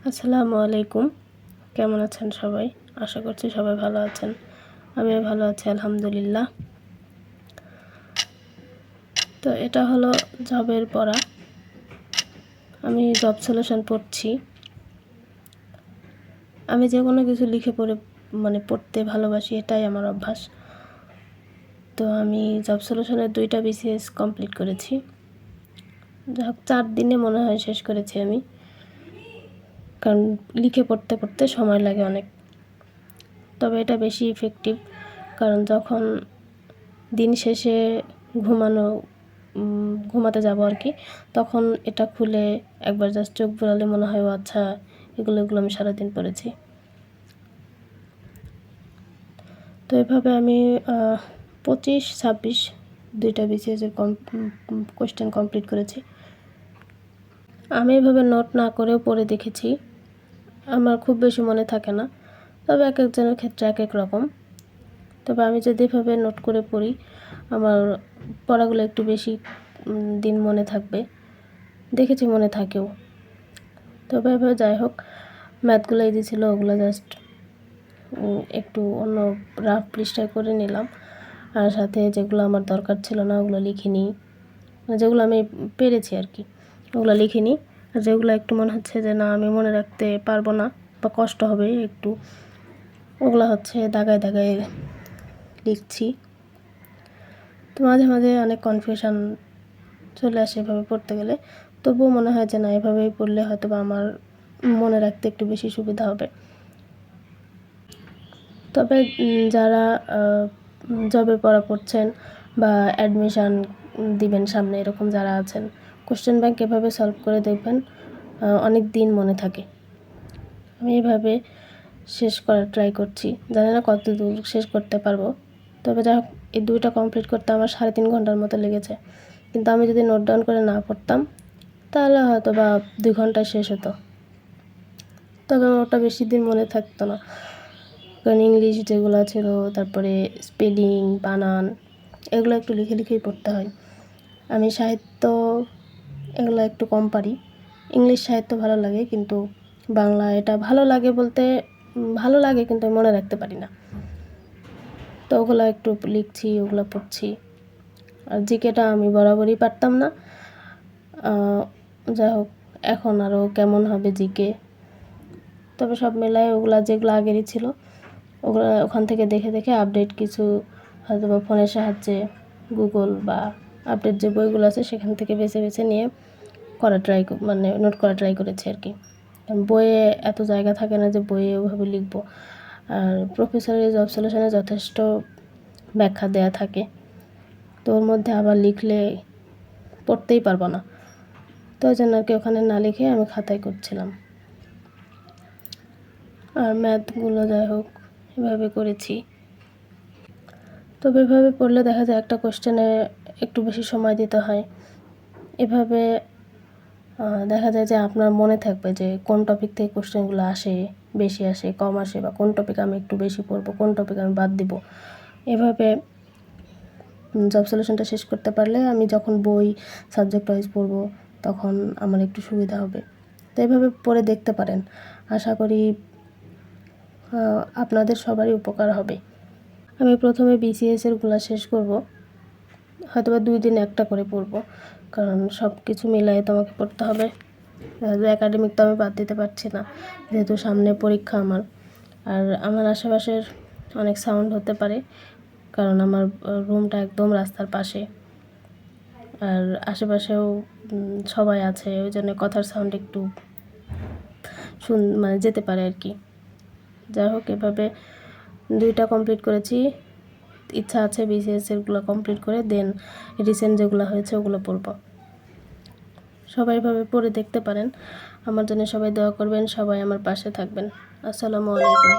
আসসালামু আলাইকুম। কেমন আছেন সবাই? আশা করছি সবাই ভালো আছেন। আমিও ভালো আছি আলহামদুলিল্লাহ। তো এটা হলো জবের পড়া। আমি জব সলিউশন পড়ছি। আমি যে কোনো কিছু লিখে পড়তে ভালোবাসি, এটাই আমার অভ্যাস। তো আমি জব সলিউশনের 2টা বিসিএস কমপ্লিট করেছি। যাই হোক 4 দিনে মনে হয় শেষ করেছি আমি, কারণ লিখে পড়তে পড়তে সময় লাগে অনেক। তবে এটা বেশি ইফেক্টিভ, কারণ যখন দিন শেষে ঘুমাতে যাব আর কি, তখন এটা খুলে একবার জাস্ট চোখ বুলালে মনে হয় ও আচ্ছা, এগুলো আমি সারাদিন পড়েছি। তো এভাবে আমি 25-26 2টা বিসিএসের কোয়েশ্চেন কমপ্লিট করেছি। আমি এভাবে নোট না করেও পড়ে দেখেছি, আমার খুব বেশি মনে থাকে না, তবে এক একজনের ক্ষেত্রে এক এক রকম। তবে আমি যদি এভাবে নোট করে পড়ি, আমার পড়াগুলো একটু বেশি দিন মনে থাকবে, দেখেছি মনে থাকেও। তবে এভাবে যাই হোক, ম্যাথগুলো ইজি ছিল, ওগুলো জাস্ট একটু অন্য রাফ পৃষ্ঠায় করে নিলাম, আর সাথে যেগুলো আমার দরকার ছিল না ওগুলো লিখে নিই, যেগুলো আমি পেরেছি আর কি ওগুলো লিখে নিই। আর যেগুলো একটু মনে হচ্ছে যে না আমি মনে রাখতে পারবো না বা কষ্ট হবে একটু, ওগুলো হচ্ছে দাগায় দাগায় লিখছি। তো মাঝে মাঝে অনেক কনফিউশন চলে আসে এভাবে পড়তে গেলে, তবুও মনে হয় যে না এভাবেই পড়লে হয়তো বা আমার মনে রাখতে একটু বেশি সুবিধা হবে। তবে যারা জবে পড়া পড়ছেন বা অ্যাডমিশান দিবেন সামনে, এরকম যারা আছেন, কোশ্চেন ব্যাংক এভাবে সলভ করে দেখবেন, অনেক দিন মনে থাকে। আমি এভাবে শেষ করার ট্রাই করছি, জানি না কত দূর শেষ করতে পারবো। তবে যাই হোক, এই 2টা কমপ্লিট করতে আমার 3.5 ঘন্টার মতো লেগেছে, কিন্তু আমি যদি নোট ডাউন করে না পড়তাম তাহলে হয়তো বা 2 ঘন্টায় শেষ হতো। তবে ওটা বেশি দিন মনে থাকতো না, কারণ ইংলিশ যেগুলো ছিল, তারপরে স্পেলিং, বানান, এগুলো একটু লিখে লিখেই পড়তে হয়। আমি সাহিত্য এগুলো একটু কম পারি। ইংলিশ সাহিত্য ভালো লাগে, কিন্তু বাংলা এটা ভালো লাগে বলতে ভালো লাগে, কিন্তু আমি মনে রাখতে পারি না। তো ওগুলো একটু লিখছি, ওগুলো পড়ছি। আর জিকেটা আমি বরাবরই পারতাম না। যাই হোক, এখন আরও কেমন হবে জিকে। তবে সব মেলায় ওগুলা যেগুলো আগেরই ছিল ওগুলো ওখান থেকে দেখে দেখে আপডেট কিছু হয়তো বা ফোনের সাহায্যে গুগল বা আপডেট যে বইগুলো আছে সেখান থেকে বেছে বেছে নিয়ে নোট করা ট্রাই করেছি আর কি। বইয়ে এত জায়গা থাকে না যে বইয়ে ওভাবে লিখবো, আর প্রফেসরের জব সলিউশনে যথেষ্ট ব্যাখ্যা দেয়া থাকে, তো ওর মধ্যে আবার লিখলে পড়তেই পারবো না। তো ওই জন্য আর কি ওখানে না লিখে আমি খাতায় করছিলাম। আর ম্যাথগুলো যাই হোক এভাবে করেছি। তবে এভাবে পড়লে দেখা যায় একটা কোশ্চেনে একটু বেশি সময় দিতে হয়। এভাবে দেখা যায় যে আপনার মনে থাকবে যে কোন টপিক থেকে কোশ্চেনগুলো বেশি আসে, কম আসে, বা কোন টপিক আমি একটু বেশি পড়বো, কোন টপিক আমি বাদ দিব। এভাবে জব সলিউশনটা শেষ করতে পারলে আমি যখন বই সাবজেক্ট ওয়াইজ পড়বো তখন আমার একটু সুবিধা হবে। তো এভাবে পড়ে দেখতে পারেন, আশা করি আপনাদের সবারই উপকার হবে। আমি প্রথমে বিসিএসেরগুলো শেষ করব, হয়তো বা 2 দিনে একটা করে পড়বো, কারণ সব কিছু মিলাই তো আমাকে পড়তে হবে। একাডেমিক তো আমি বাদ দিতে পারছি না, যেহেতু সামনে পরীক্ষা আমার। আর আমার আশেপাশের অনেক সাউন্ড হতে পারে, কারণ আমার রুমটা একদম রাস্তার পাশে, আর আশেপাশেও সবাই আছে, ওই জন্য কথার সাউন্ড একটু যেতে পারে আর কি। যাই হোক, এভাবে 2টা কমপ্লিট করেছি। ইচ্ছা আছে বিসিএসেরগুলো কমপ্লিট করে দেন রিসেন্ট যেগুলো হয়েছে ওগুলো পড়ব। সবাই এভাবে পড়ে দেখতে পারেন। আমার জন্য সবাই দোয়া করবেন, সবাই আমার পাশে থাকবেন। আসসালামু আলাইকুম।